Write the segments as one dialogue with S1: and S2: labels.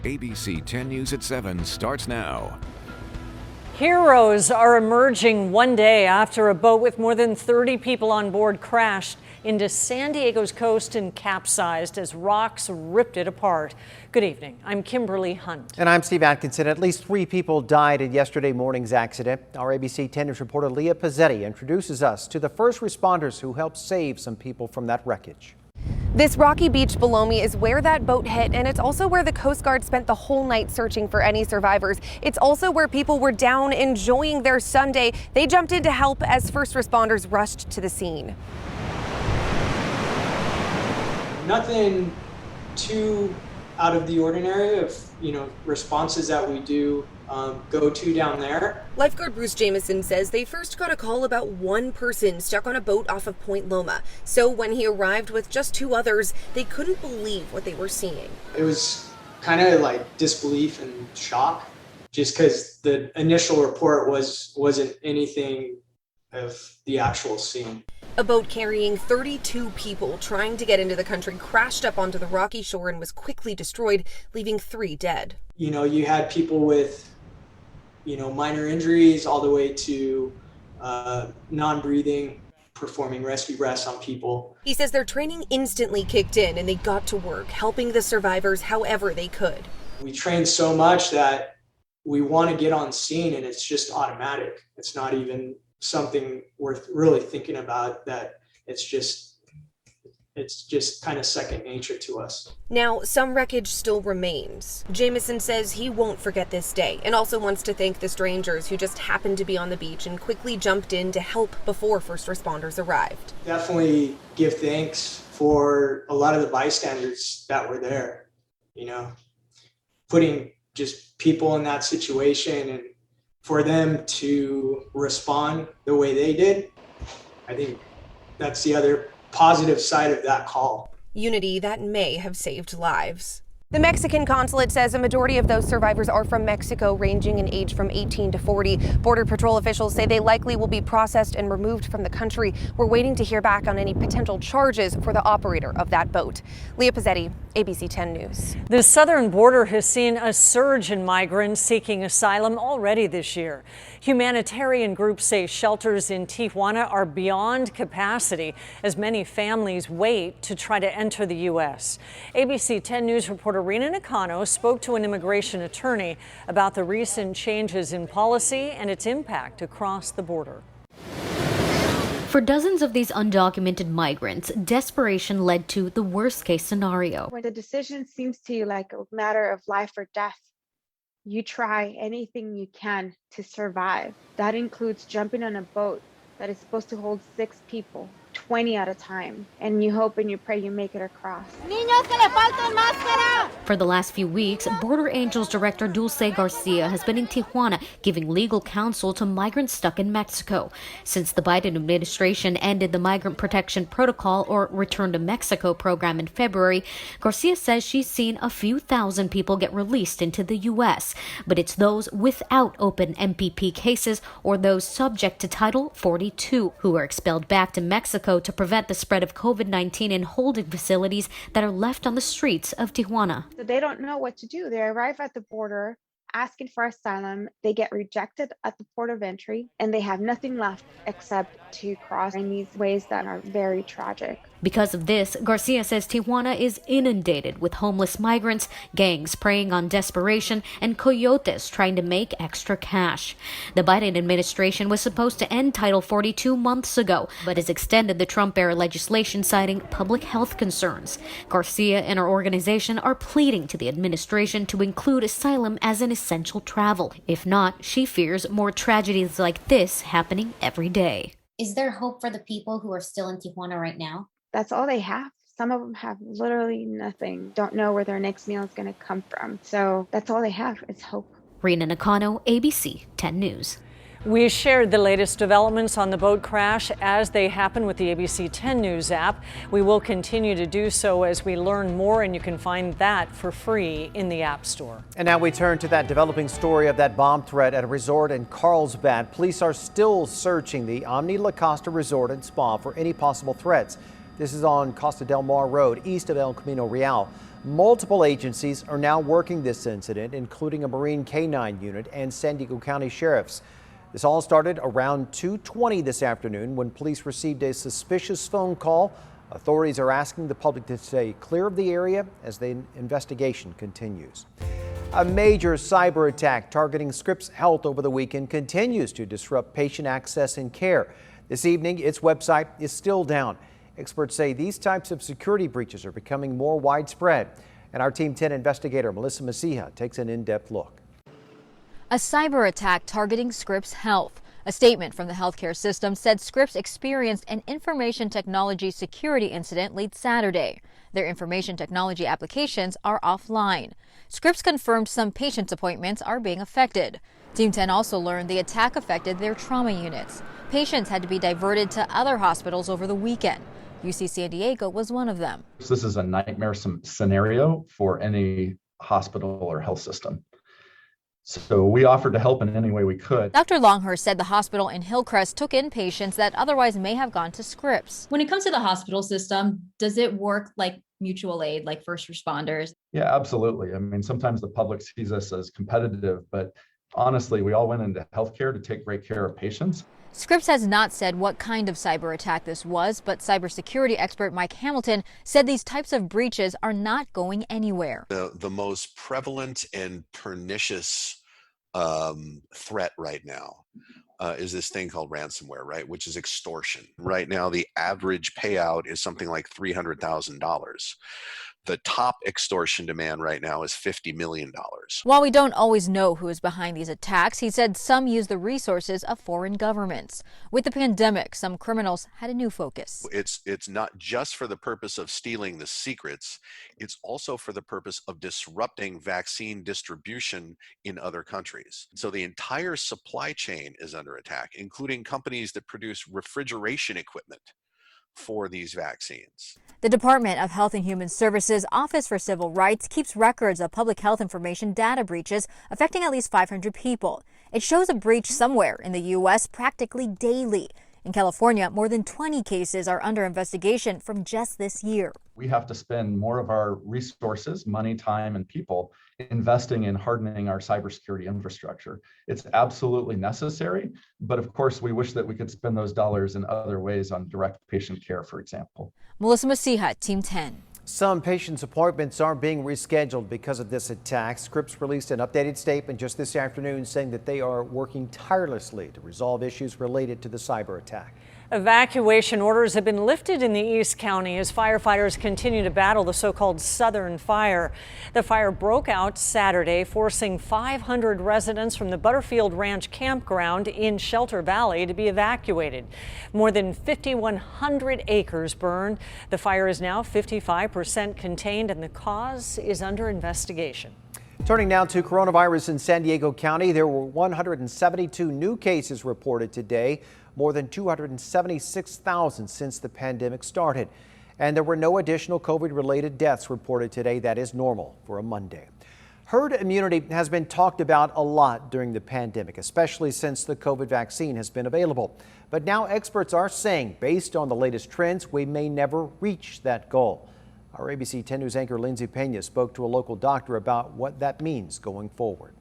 S1: ABC 10 News at 7 starts now.
S2: Heroes are emerging one day after a boat with more than 30 people on board crashed into San Diego's coast and capsized as rocks ripped it apart. Good evening. I'm Kimberly Hunt.
S3: And I'm Steve Atkinson. At least 3 people died in yesterday morning's accident. Our ABC 10 News reporter Leah Pizzetti introduces us to the first responders who helped save some people from that wreckage.
S4: This rocky beach below me is where that boat hit, and it's also where the Coast Guard spent the whole night searching for any survivors. It's also where people were down enjoying their Sunday. They jumped in to help as first responders rushed to the scene.
S5: Nothing too out of the ordinary of, responses that we do go to down there.
S4: Lifeguard Bruce Jamison says they first got a call about one person stuck on a boat off of Point Loma. So when he arrived with just 2 others, they couldn't believe what they were seeing.
S5: It was kind of like disbelief and shock, just because the initial report wasn't anything of the actual scene.
S4: A boat carrying 32 people trying to get into the country crashed up onto the rocky shore and was quickly destroyed, leaving 3 dead.
S5: You had people with minor injuries all the way to non-breathing, performing rescue breaths on people.
S4: He says their training instantly kicked in and they got to work helping the survivors however they could.
S5: We train so much that we want to get on scene and it's just automatic. It's not even something worth really thinking about, that it's just kind of second nature to us.
S4: Now, some wreckage still remains. Jamison says he won't forget this day and also wants to thank the strangers who just happened to be on the beach and quickly jumped in to help before first responders arrived.
S5: Definitely give thanks for a lot of the bystanders that were there, putting just people in that situation, and for them to respond the way they did. I think that's the other positive side of that call.
S4: Unity that may have saved lives. The Mexican consulate says a majority of those survivors are from Mexico, ranging in age from 18 to 40. Border Patrol officials say they likely will be processed and removed from the country. We're waiting to hear back on any potential charges for the operator of that boat. Leah Pizzetti, ABC 10 News.
S2: The southern border has seen a surge in migrants seeking asylum already this year. Humanitarian groups say shelters in Tijuana are beyond capacity as many families wait to try to enter the U.S. ABC 10 News reporter Rena Nakano spoke to an immigration attorney about the recent changes in policy and its impact across the border.
S6: For dozens of these undocumented migrants, desperation led to the worst-case scenario.
S7: When the decision seems to you like a matter of life or death, you try anything you can to survive. That includes jumping on a boat that is supposed to hold 6 people, 20 at a time, and you hope and you pray you make it across.
S6: For the last few weeks, Border Angels Director Dulce Garcia has been in Tijuana giving legal counsel to migrants stuck in Mexico. Since the Biden administration ended the Migrant Protection Protocol or Return to Mexico program in February, Garcia says she's seen a few thousand people get released into the U.S., but it's those without open MPP cases or those subject to Title 42 who are expelled back to Mexico to prevent the spread of COVID-19 in holding facilities that are left on the streets of Tijuana.
S7: So they don't know what to do. They arrive at the border asking for asylum. They get rejected at the port of entry, and they have nothing left except to cross in these ways that are very tragic.
S6: Because of this, Garcia says Tijuana is inundated with homeless migrants, gangs preying on desperation, and coyotes trying to make extra cash. The Biden administration was supposed to end Title 42 months ago, but has extended the Trump-era legislation citing public health concerns. Garcia and her organization are pleading to the administration to include asylum as an essential travel. If not, she fears more tragedies like this happening every day.
S8: Is there hope for the people who are still in Tijuana right now?
S7: That's all they have. Some of them have literally nothing, don't know where their next meal is going to come from. So that's all they have is hope.
S6: Rena Nakano, ABC 10 News.
S2: We shared the latest developments on the boat crash as they happen with the ABC 10 News app. We will continue to do so as we learn more, and you can find that for free in the App Store.
S3: And now we turn to that developing story of that bomb threat at a resort in Carlsbad. Police are still searching the Omni La Costa Resort and Spa for any possible threats. This is on Costa del Mar Road, east of El Camino Real. Multiple agencies are now working this incident, including a Marine K-9 unit and San Diego County Sheriffs. This all started around 2:20 this afternoon when police received a suspicious phone call. Authorities are asking the public to stay clear of the area as the investigation continues. A major cyber attack targeting Scripps Health over the weekend continues to disrupt patient access and care. This evening, its website is still down. Experts say these types of security breaches are becoming more widespread. And our Team 10 investigator, Melissa Masiha, takes an in-depth look.
S9: A cyber attack targeting Scripps Health. A statement from the healthcare system said Scripps experienced an information technology security incident late Saturday. Their information technology applications are offline. Scripps confirmed some patients' appointments are being affected. Team 10 also learned the attack affected their trauma units. Patients had to be diverted to other hospitals over the weekend. UC San Diego was one of them.
S10: This is a nightmare scenario for any hospital or health system. So we offered to help in any way we could.
S9: Dr. Longhurst said the hospital in Hillcrest took in patients that otherwise may have gone to Scripps.
S11: When it comes to the hospital system, does it work like mutual aid, like first responders?
S10: Yeah, absolutely. I mean, sometimes the public sees us as competitive, but honestly, we all went into healthcare to take great care of patients.
S9: Scripps has not said what kind of cyber attack this was, but cybersecurity expert Mike Hamilton said these types of breaches are not going anywhere.
S12: The most prevalent and pernicious threat right now is this thing called ransomware, right? Which is extortion. Right now, the average payout is something like $300,000. The top extortion demand right now is $50 million.
S9: While we don't always know who is behind these attacks, he said some use the resources of foreign governments. With the pandemic, some criminals had a new focus.
S12: It's not just for the purpose of stealing the secrets, it's also for the purpose of disrupting vaccine distribution in other countries. So the entire supply chain is under attack, including companies that produce refrigeration equipment for these vaccines.
S9: The Department of Health and Human Services Office for Civil Rights keeps records of public health information data breaches affecting at least 500 people. It shows a breach somewhere in the U.S. practically daily. In California, more than 20 cases are under investigation from just this year.
S10: We have to spend more of our resources, money, time, and people investing in hardening our cybersecurity infrastructure. It's absolutely necessary, but of course, we wish that we could spend those dollars in other ways on direct patient care, for example.
S9: Melissa Masiha, Team 10.
S3: Some patients' appointments are being rescheduled because of this attack. Scripps released an updated statement just this afternoon saying that they are working tirelessly to resolve issues related to the cyber attack.
S2: Evacuation orders have been lifted in the East County as firefighters continue to battle the so-called Southern Fire. The fire broke out Saturday, forcing 500 residents from the Butterfield Ranch campground in Shelter Valley to be evacuated. More than 5,100 acres burned. The fire is now 55% contained and the cause is under investigation.
S3: Turning now to coronavirus in San Diego County, there were 172 new cases reported today, more than 276,000 since the pandemic started. And there were no additional COVID-related deaths reported today. That is normal for a Monday. Herd immunity has been talked about a lot during the pandemic, especially since the COVID vaccine has been available. But now experts are saying, based on the latest trends, we may never reach that goal. Our ABC 10 News anchor Lindsay Pena spoke to a local doctor about what that means going forward.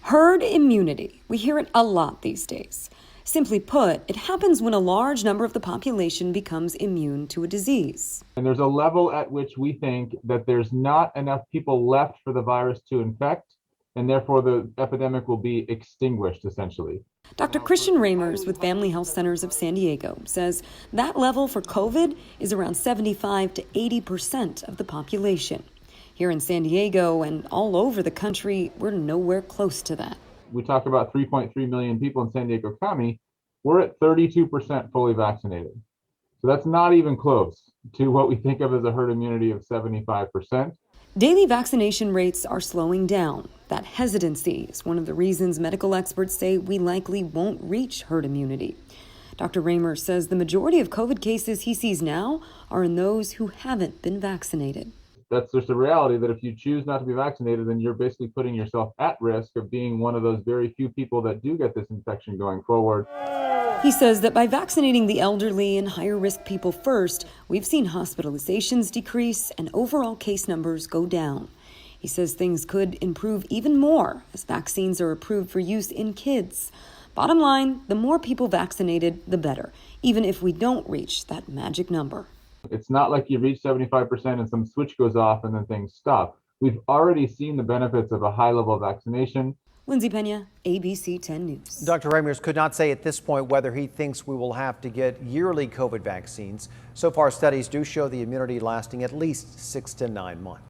S13: Herd immunity. We hear it a lot these days. Simply put, it happens when a large number of the population becomes immune to a disease.
S14: And there's a level at which we think that there's not enough people left for the virus to infect, and therefore the epidemic will be extinguished, essentially.
S13: Dr. Christian Ramers with Family Health Centers of San Diego says that level for COVID is around 75 to 80% of the population. Here in San Diego and all over the country, we're nowhere close to that.
S14: We talk about 3.3 million people in San Diego County. We're at 32% fully vaccinated. So that's not even close to what we think of as a herd immunity of 75%.
S13: Daily vaccination rates are slowing down. That hesitancy is one of the reasons medical experts say we likely won't reach herd immunity. Dr. Raymer says the majority of COVID cases he sees now are in those who haven't been vaccinated.
S14: that's just a reality that if you choose not to be vaccinated, then you're basically putting yourself at risk of being one of those very few people that do get this infection going forward.
S13: He says that by vaccinating the elderly and higher risk people first, we've seen hospitalizations decrease and overall case numbers go down. He says things could improve even more as vaccines are approved for use in kids. Bottom line, the more people vaccinated, the better, even if we don't reach that magic number.
S14: It's not like you reach 75% and some switch goes off and then things stop. We've already seen the benefits of a high level of vaccination.
S13: Lindsay Pena, ABC 10 News.
S3: Dr. Ramírez could not say at this point whether he thinks we will have to get yearly COVID vaccines. So far, studies do show the immunity lasting at least 6 to 9 months.